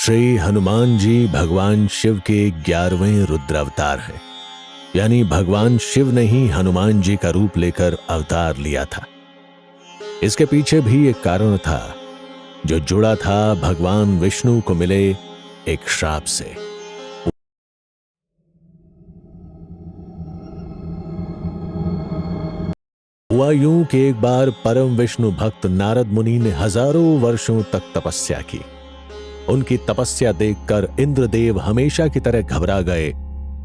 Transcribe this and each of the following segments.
श्री हनुमान जी भगवान शिव के 11वें रुद्रावतार हैं। यानी भगवान शिव ने ही हनुमान जी का रूप लेकर अवतार लिया था। इसके पीछे भी एक कारण था जो जुड़ा था भगवान विष्णु को मिले एक श्राप से। हुआ यूं कि एक बार परम विष्णु भक्त नारद मुनि ने हजारों वर्षों तक तपस्या की। उनकी तपस्या देखकर इंद्रदेव हमेशा की तरह घबरा गए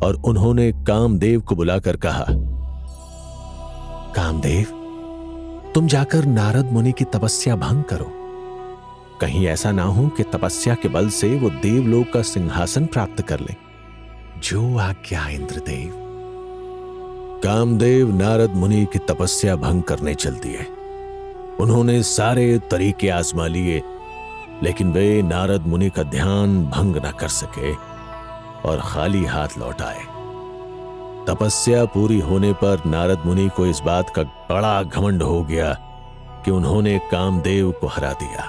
और उन्होंने कामदेव को बुलाकर कहा, कामदेव, तुम जाकर नारद मुनि की तपस्या भंग करो। कहीं ऐसा ना हो कि तपस्या के बल से वो देवलोक का सिंहासन प्राप्त कर लें। जो आज्ञा इंद्रदेव। कामदेव नारद मुनि की तपस्या भंग करने चल दिए। उन्होंने सारे तरीके आजमा लिए, लेकिन वे नारद मुनि का ध्यान भंग न कर सके और खाली हाथ लौट आए। तपस्या पूरी होने पर नारद मुनि को इस बात का बड़ा घमंड हो गया कि उन्होंने कामदेव को हरा दिया।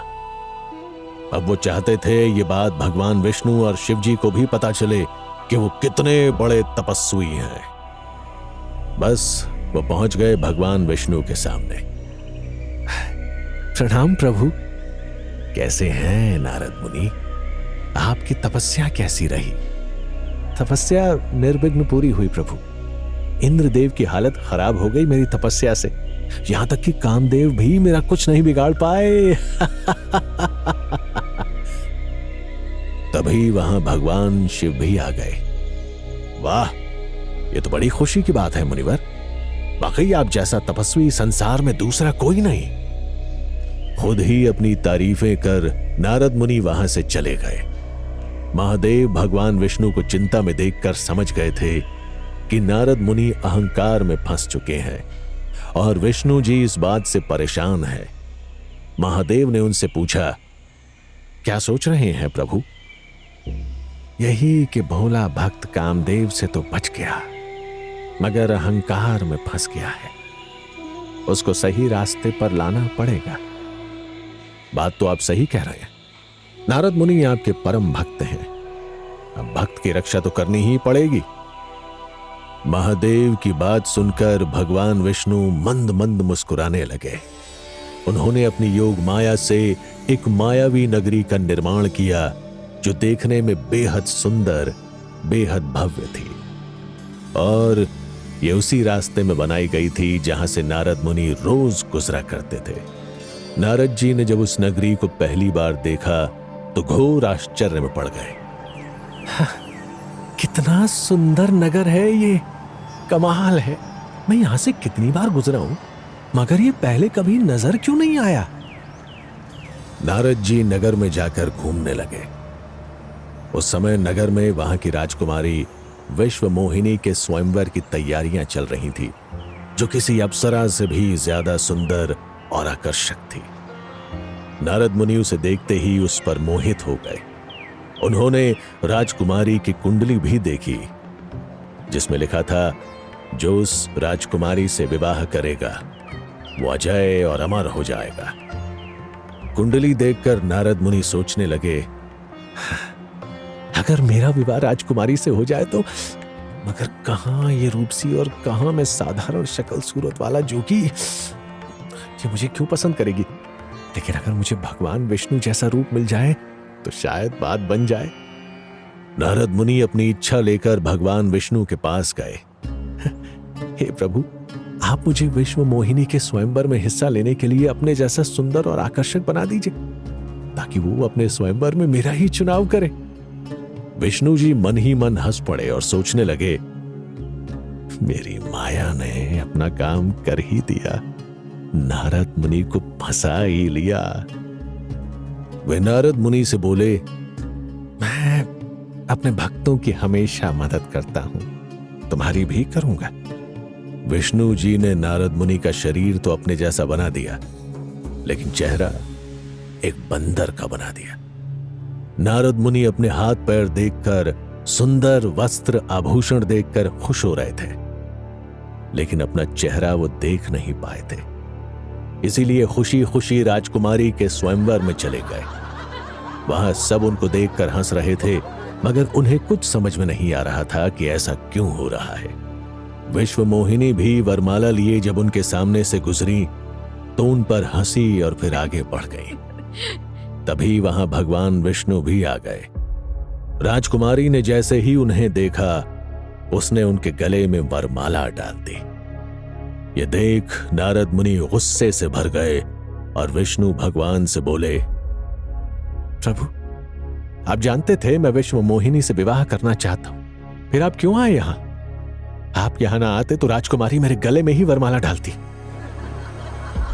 अब वो चाहते थे ये बात भगवान विष्णु और शिव जी को भी पता चले कि वो कितने बड़े तपस्वी हैं। बस वो पहुंच गए भगवान विष्णु के सामने। प्रणाम प्रभु। कैसे हैं नारद मुनि? आपकी तपस्या कैसी रही? तपस्या निर्विघ्न पूरी हुई प्रभु। इंद्रदेव की हालत खराब हो गई मेरी तपस्या से, यहां तक कि कामदेव भी मेरा कुछ नहीं बिगाड़ पाए। तभी वहां भगवान शिव भी आ गए। वाह, ये तो बड़ी खुशी की बात है मुनिवर। वाकई आप जैसा तपस्वी संसार में दूसरा कोई नहीं। खुद ही अपनी तारीफें कर नारद मुनि वहां से चले गए। महादेव भगवान विष्णु को चिंता में देखकर समझ गए थे कि नारद मुनि अहंकार में फंस चुके हैं और विष्णु जी इस बात से परेशान है। महादेव ने उनसे पूछा, क्या सोच रहे हैं प्रभु? यही कि भोला भक्त कामदेव से तो बच गया, मगर अहंकार में फंस गया है। उसको सही रास्ते पर लाना पड़ेगा। बात तो आप सही कह रहे हैं। नारद मुनि आपके परम भक्त हैं। अब भक्त की रक्षा तो करनी ही पड़ेगी। महादेव की बात सुनकर भगवान विष्णु मंद मंद मुस्कुराने लगे। उन्होंने अपनी योग माया से एक मायावी नगरी का निर्माण किया जो देखने में बेहद सुंदर, बेहद भव्य थी। और ये उसी रास्ते में बनाई गई थी जहां से नारद मुनि रोज गुजरा करते थे। नारद जी ने जब उस नगरी को पहली बार देखा तो घोर आश्चर्य में पड़ गए। कितना सुंदर नगर है ये, कमाल है। मैं यहां से कितनी बार गुजरा हूं, मगर ये पहले कभी नजर क्यों नहीं आया? नारद जी नगर में जाकर घूमने लगे। उस समय नगर में वहां की राजकुमारी विश्व मोहिनी के स्वयंवर की तैयारियां चल रही थी, जो किसी अप्सरा से भी ज्यादा सुंदर और आकर्षक थी। नारद मुनि उसे देखते ही उस पर मोहित हो गए। उन्होंने राजकुमारी की कुंडली भी देखी, जिसमें लिखा था, जो उस राजकुमारी से विवाह करेगा वो अजय और अमर हो जाएगा। कुंडली देखकर नारद मुनि सोचने लगे, अगर मेरा विवाह राजकुमारी से हो जाए तो, मगर कहां ये रूपसी और कहां मैं साधारण शक्ल सूरत वाला जोगी, ये मुझे क्यों पसंद करेगी? लेकिन अगर मुझे भगवान विष्णु जैसा रूप मिल जाए तो शायद बात बन जाए। नारद मुनि अपनी इच्छा लेकर भगवान विष्णु के पास गए। हे प्रभु, आप मुझे विश्व मोहिनी के स्वयंवर में हिस्सा लेने के लिए अपने जैसा सुंदर और आकर्षक बना दीजिए, ताकि वो अपने स्वयंवर में मेरा ही चुनाव करे। विष्णु जी मन ही मन हंस पड़े और सोचने लगे, मेरी माया ने अपना काम कर ही दिया, नारद मुनि को फंसा ही लिया। वे नारद मुनि से बोले, मैं अपने भक्तों की हमेशा मदद करता हूं, तुम्हारी भी करूंगा। विष्णु जी ने नारद मुनि का शरीर तो अपने जैसा बना दिया, लेकिन चेहरा एक बंदर का बना दिया। नारद मुनि अपने हाथ पैर देखकर, सुंदर वस्त्र आभूषण देखकर खुश हो रहे थे, लेकिन अपना चेहरा वो देख नहीं पाए थे। इसीलिए खुशी खुशी राजकुमारी के स्वयंवर में चले गए। वहां सब उनको देखकर हंस रहे थे, मगर उन्हें कुछ समझ में नहीं आ रहा था कि ऐसा क्यों हो रहा है। विश्व मोहिनी भी वरमाला लिए जब उनके सामने से गुजरी तो उन पर हंसी और फिर आगे बढ़ गई। तभी वहां भगवान विष्णु भी आ गए। राजकुमारी ने जैसे ही उन्हें देखा, उसने उनके गले में वरमाला डाल दी। ये देख नारद मुनि गुस्से से भर गए और विष्णु भगवान से बोले, प्रभु, आप जानते थे मैं विश्व मोहिनी से विवाह करना चाहता हूं, फिर आप क्यों आए यहां? आप यहां ना आते तो राजकुमारी मेरे गले में ही वरमाला डालती।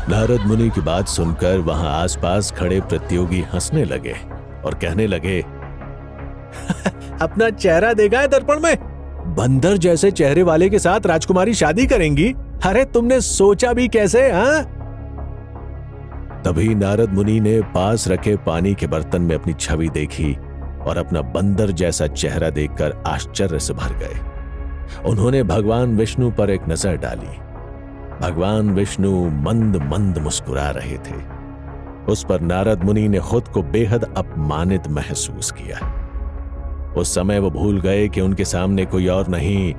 नारद मुनि की बात सुनकर वहां आसपास खड़े प्रतियोगी हंसने लगे और कहने लगे, अपना चेहरा देखा है दर्पण में? बंदर जैसे चेहरे वाले के साथ राजकुमारी शादी करेंगी? अरे तुमने सोचा भी कैसे? हाँ? तभी नारद मुनि ने पास रखे पानी के बर्तन में अपनी छवि देखी और अपना बंदर जैसा चेहरा देखकर आश्चर्य से भर गए। उन्होंने भगवान विष्णु पर एक नजर डाली। भगवान विष्णु मंद मंद मुस्कुरा रहे थे। उस पर नारद मुनि ने खुद को बेहद अपमानित महसूस किया। उस समय वो भूल गए कि उनके सामने कोई और नहीं,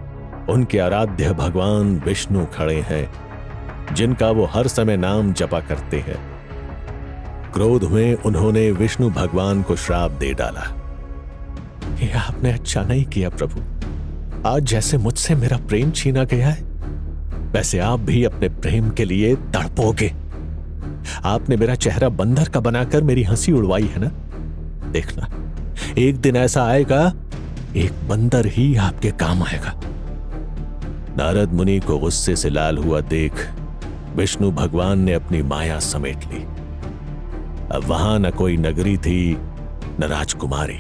उनके आराध्य भगवान विष्णु खड़े हैं, जिनका वो हर समय नाम जपा करते हैं। क्रोध में उन्होंने विष्णु भगवान को श्राप दे डाला। ये आपने अच्छा नहीं किया प्रभु। आज जैसे मुझसे मेरा प्रेम छीना गया है, वैसे आप भी अपने प्रेम के लिए तड़पोगे। आपने मेरा चेहरा बंदर का बनाकर मेरी हंसी उड़वाई है ना? देखना, एक दिन ऐसा आएगा, एक बंदर ही आपके काम आएगा। नारद मुनि को गुस्से से लाल हुआ देख विष्णु भगवान ने अपनी माया समेट ली। अब वहां न कोई नगरी थी, न राजकुमारी।